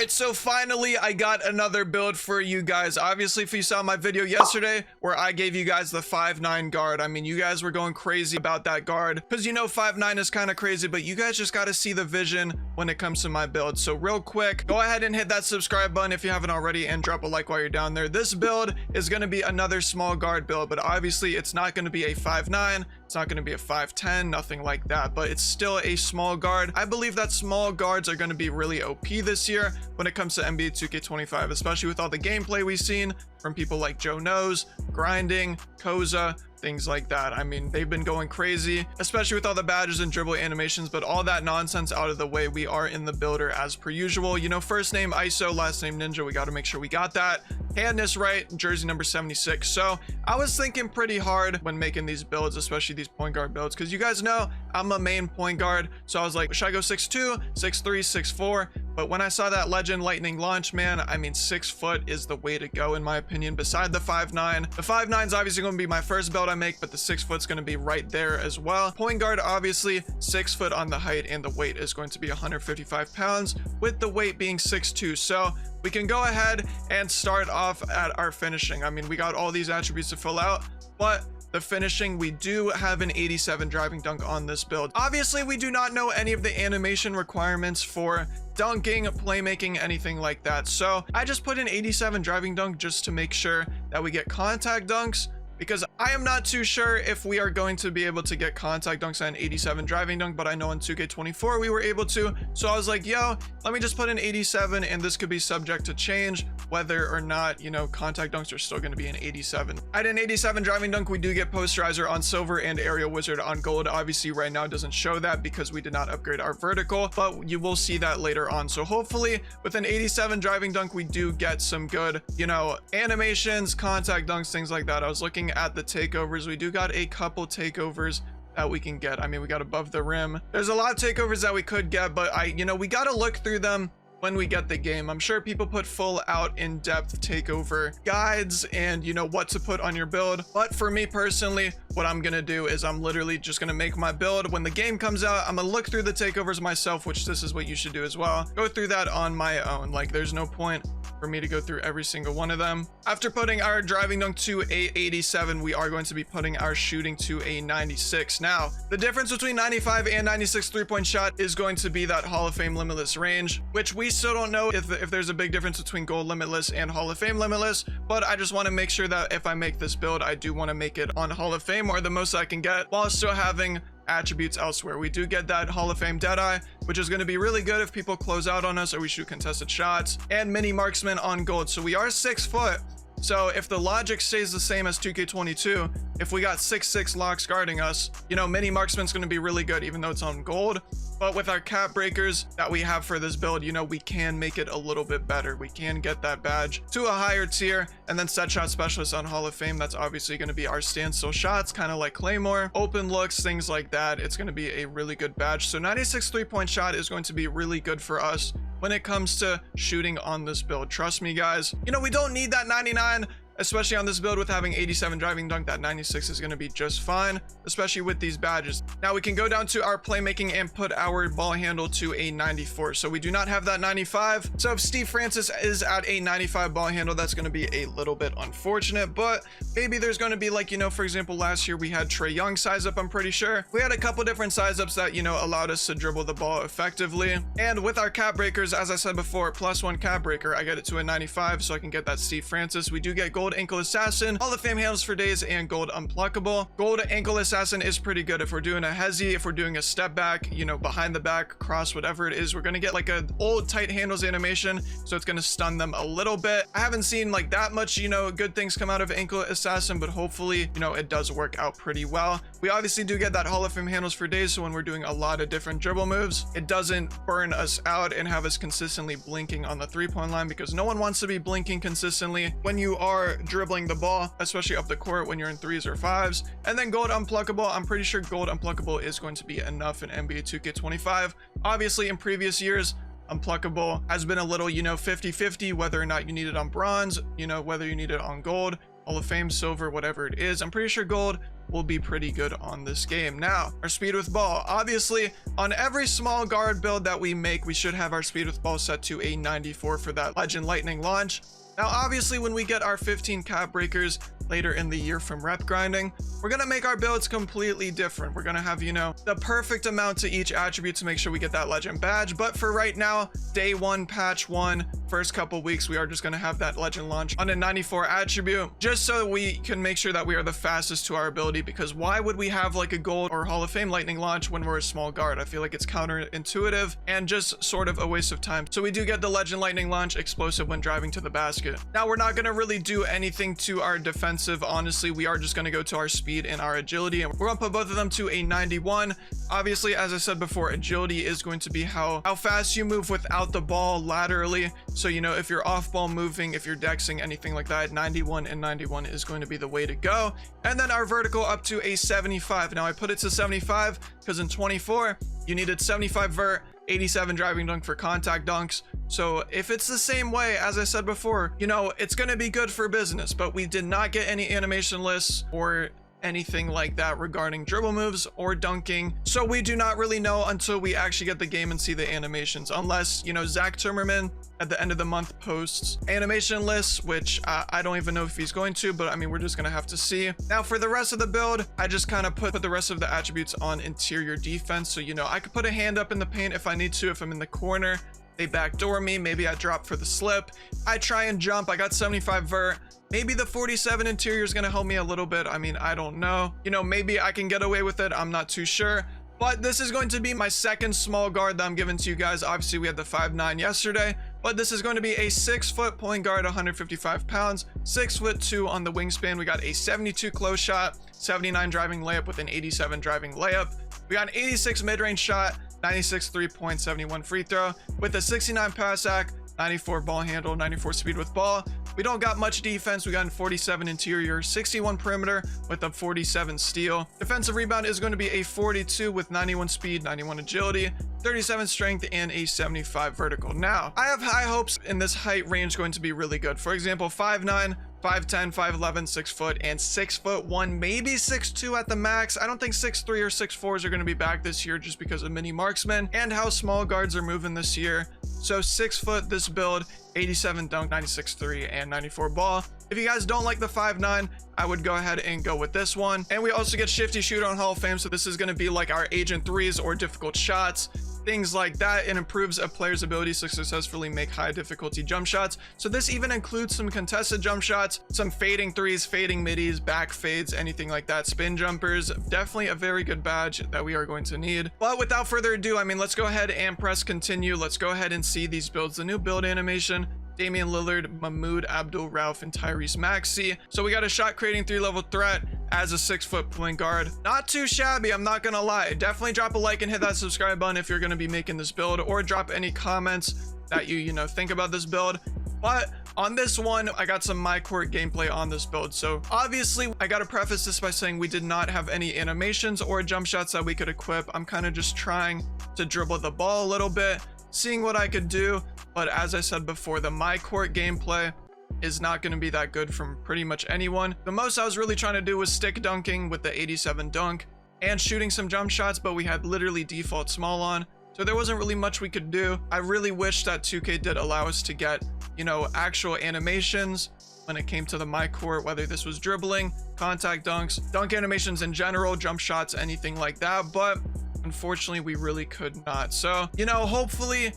Alright, so finally I got another build for you guys. Obviously, if you saw my video yesterday where I gave you guys the 5'9 guard, I mean, you guys were going crazy about that guard because you know 5'9 is kind of crazy, but you guys just got to see the vision when it comes to my build. So real quick, go ahead and hit that subscribe button if you haven't already and drop a like while you're down there. This build is going to be another small guard build, but obviously it's not going to be a 5'9. It's not going to be a 5'10, nothing like that, but it's still a small guard. I believe that small guards are going to be really OP this year when it comes to NBA 2K25, especially with all the gameplay we've seen from people like Joe Knows, Grinding, Koza, things like that. I mean, they've been going crazy, especially with all the badges and dribble animations, but all that nonsense out of the way, we are in the builder as per usual. You know, first name ISO, last name Ninja. We got to make sure we got that. Handness right, jersey number 76. So I was thinking pretty hard when making these builds, especially these point guard builds, because you guys know I'm a main point guard. So I was like, should I go 6'2, 6'3, 6'4? But when I saw that legend lightning launch, man, I mean, 6 foot is the way to go in my opinion, beside the 5'9. The 5'9 is obviously going to be my first build I make, but the 6 foot's going to be right there as well. Point guard, obviously 6 foot on the height, and the weight is going to be 155 pounds with the weight being 6'2. So we can go ahead and start off at our finishing. I mean, we got all these attributes to fill out, but the finishing, we do have an 87 driving dunk on this build. Obviously, we do not know any of the animation requirements for dunking, playmaking, anything like that. So I just put an 87 driving dunk just to make sure that we get contact dunks, because I am not too sure if we are going to be able to get contact dunks on 87 driving dunk, but I know in 2K24 we were able to. So I was like, yo, let me just put an 87, and this could be subject to change whether or not, you know, contact dunks are still going to be an 87. At an 87 driving dunk, we do get posterizer on silver and aerial wizard on gold. Obviously right now it doesn't show that because we did not upgrade our vertical, but you will see that later on. So hopefully with an 87 driving dunk, we do get some good, you know, animations, contact dunks, things like that. I was looking at the takeovers. We do got a couple takeovers that we can get. I mean, we got above the rim. There's a lot of takeovers that we could get, but you know, we got to look through them when we get the game. I'm sure people put full out in-depth takeover guides and, you know, what to put on your build. But for me personally, what I'm gonna do is I'm literally just gonna make my build. When the game comes out, I'm gonna look through the takeovers myself, which this is what you should do as well. Go through that on my own. Like, there's no point for me to go through every single one of them. After putting our driving dunk to a 87, we are going to be putting our shooting to a 96. Now, the difference between 95 and 96 3-point shot is going to be that Hall of Fame limitless range, which we still don't know if there's a big difference between gold limitless and Hall of Fame limitless, but I just want to make sure that if I make this build, I do want to make it on Hall of Fame or the most I can get while still having attributes elsewhere. We do get that Hall of Fame Deadeye, which is going to be really good if people close out on us or we shoot contested shots, and mini marksman on gold. So we are 6 foot. So if the logic stays the same as 2K22, if we got 6'6" locks guarding us, you know, mini marksman's going to be really good even though it's on gold. But with our cap breakers that we have for this build, you know, we can make it a little bit better. We can get that badge to a higher tier, and then set shot specialist on Hall of Fame. That's obviously going to be our standstill shots, kind of like Claymore, open looks, things like that. It's going to be a really good badge. So 96 3-point shot is going to be really good for us when it comes to shooting on this build. Trust me, guys. You know, we don't need that 99, especially on this build with having 87 driving dunk. That 96 is going to be just fine, especially with these badges. Now we can go down to our playmaking and put our ball handle to a 94. So we do not have that 95. So if Steve Francis is at a 95 ball handle, that's going to be a little bit unfortunate, but maybe there's going to be, like, you know, for example, last year we had Trae Young size up. I'm pretty sure we had a couple different size ups that, you know, allowed us to dribble the ball effectively. And with our cap breakers, as I said before, +1 cap breaker, I get it to a 95, so I can get that Steve Francis. We do get gold ankle assassin, Hall of Fame handles for days, and gold unpluckable. Gold ankle assassin is pretty good if we're doing a hezzy, if we're doing a step back, you know, behind the back, cross, whatever it is. We're going to get like a old tight handles animation, so it's going to stun them a little bit. I haven't seen like that much, you know, good things come out of ankle assassin, but hopefully, you know, it does work out pretty well. We obviously do get that Hall of Fame handles for days, so when we're doing a lot of different dribble moves, it doesn't burn us out and have us consistently blinking on the 3-point line, because no one wants to be blinking consistently when you are dribbling the ball, especially up the court when you're in 3s or 5s. And then gold unpluckable, I'm pretty sure gold unpluckable is going to be enough in NBA 2K25. Obviously in previous years, unpluckable has been a little, you know, 50-50 whether or not you need it on bronze, you know, whether you need it on gold, Hall of Fame, silver, whatever it is. I'm pretty sure gold will be pretty good on this game. Now, our speed with ball. Obviously, on every small guard build that we make, we should have our speed with ball set to a 94 for that legend lightning launch. Now, obviously, when we get our 15 cap breakers later in the year from rep grinding, we're going to make our builds completely different. We're going to have, you know, the perfect amount to each attribute to make sure we get that legend badge. But for right now, day 1, patch 1, first couple weeks, we are just going to have that legend launch on a 94 attribute, just so we can make sure that we are the fastest to our ability. Because why would we have like a gold or Hall of Fame lightning launch when we're a small guard? I feel like it's counterintuitive and just sort of a waste of time. So we do get the legend lightning launch explosive when driving to the basket. Now, we're not going to really do anything to our defensive. Honestly, we are just going to go to our speed and our agility, and we're going to put both of them to a 91. Obviously, as I said before, agility is going to be how fast you move without the ball laterally. So, you know, if you're off ball moving, if you're dexing, anything like that, 91 and 91 is going to be the way to go. And then our vertical up to a 75. Now, I put it to 75 because in 24, you needed 75 vert, 87 driving dunk for contact dunks. So if it's the same way, as I said before, you know, it's going to be good for business. But we did not get any animation lists or anything like that regarding dribble moves or dunking. So we do not really know until we actually get the game and see the animations, unless, you know, Zach Timmerman at the end of the month posts animation lists, which I don't even know if he's going to, but I mean, we're just going to have to see. Now for the rest of the build, I just kind of put the rest of the attributes on interior defense. So, you know, I could put a hand up in the paint if I need to, if I'm in the corner. They backdoor me, maybe I drop for the slip. I try and jump. I got 75 vert. Maybe the 47 interior is going to help me a little bit. I mean, I don't know. You know, maybe I can get away with it. I'm not too sure. But this is going to be my second small guard that I'm giving to you guys. Obviously, we had the 5'9" yesterday, but this is going to be a 6-foot point guard, 155 pounds, 6'2" on the wingspan. We got a 72 close shot, 79 driving layup with an 87 driving layup. We got an 86 mid-range shot, 96 3-point, 71 free throw with a 69 pass act, 94 ball handle, 94 speed with ball. We don't got much defense. We got a 47 interior, 61 perimeter with a 47 steal. Defensive rebound is going to be a 42 with 91 speed, 91 agility, 37 strength, and a 75 vertical. Now, I have high hopes in this height range going to be really good. For example, 5'9", 5'10", 5'11", 6 foot, and 6'1", maybe 6'2" at the max. I don't think 6'3" or 6'4s are going to be back this year just because of mini marksman and how small guards are moving this year. So 6 foot this build, 87 dunk, 96 3, and 94 ball. If you guys don't like the 5'9", I would go ahead and go with this one. And we also get shifty shooter on Hall of Fame. So this is going to be like our agent threes or difficult shots, things like that. It improves a player's ability to successfully make high difficulty jump shots. So this even includes some contested jump shots, some fading threes, fading middies, back fades, anything like that, spin jumpers. Definitely a very good badge that we are going to need. But without further ado, I mean, let's go ahead and press continue. Let's go ahead and see these builds. The new build animation: Damian Lillard, Mahmoud Abdul-Rauf, and Tyrese Maxey. So we got a shot creating 3-level threat as a 6-foot point guard. Not too shabby, I'm not gonna lie. Definitely drop a like and hit that subscribe button if you're gonna be making this build, or drop any comments that you know think about this build. But on this one, I got some mycourt gameplay on this build. So obviously, I gotta preface this by saying we did not have any animations or jump shots that we could equip. I'm kind of just trying to dribble the ball a little bit, seeing what I could do. But as I said before, the mycourt gameplay is not going to be that good from pretty much anyone. The most I was really trying to do was stick dunking with the 87 dunk and shooting some jump shots, but we had literally default small on, so there wasn't really much we could do. I really wish that 2K did allow us to get, you know, actual animations when it came to the mycourt, whether this was dribbling, contact dunks, dunk animations in general, jump shots, anything like that. But unfortunately, we really could not. So, you know, hopefully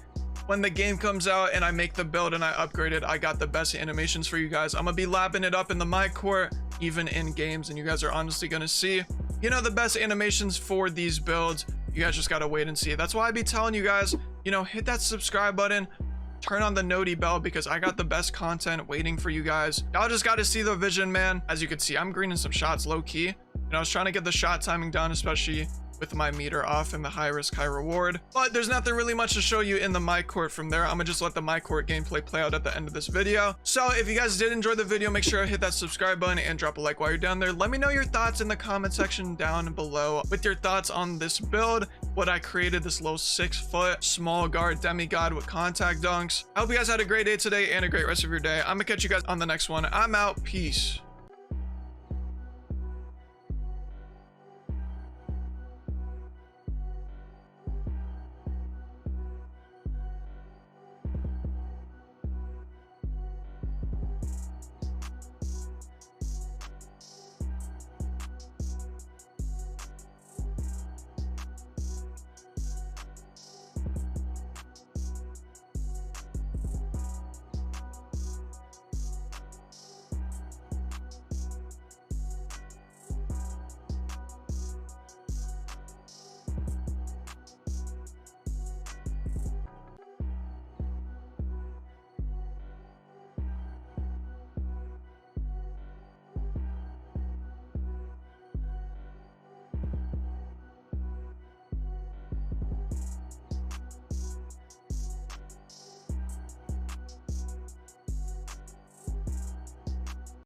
when the game comes out and I make the build and I upgrade it, I got the best animations for you guys. I'm gonna be lapping it up in the mycourt, even in games, and you guys are honestly gonna see, you know, the best animations for these builds. You guys just gotta wait and see. That's why I be telling you guys, you know, hit that subscribe button, turn on the noti bell, because I got the best content waiting for you guys. Y'all just gotta see the vision, man. As you can see, I'm greening some shots low key. You know, I was trying to get the shot timing down, especially with my meter off and the high risk, high reward. But there's nothing really much to show you in the mycourt from there. I'm gonna just let the mycourt gameplay play out at the end of this video. So if you guys did enjoy the video, make sure to hit that subscribe button and drop a like while you're down there. Let me know your thoughts in the comment section down below with your thoughts on this build, what I created, this little 6-foot small guard demigod with contact dunks. I hope you guys had a great day today and a great rest of your day. I'm gonna catch you guys on the next one. I'm out. Peace.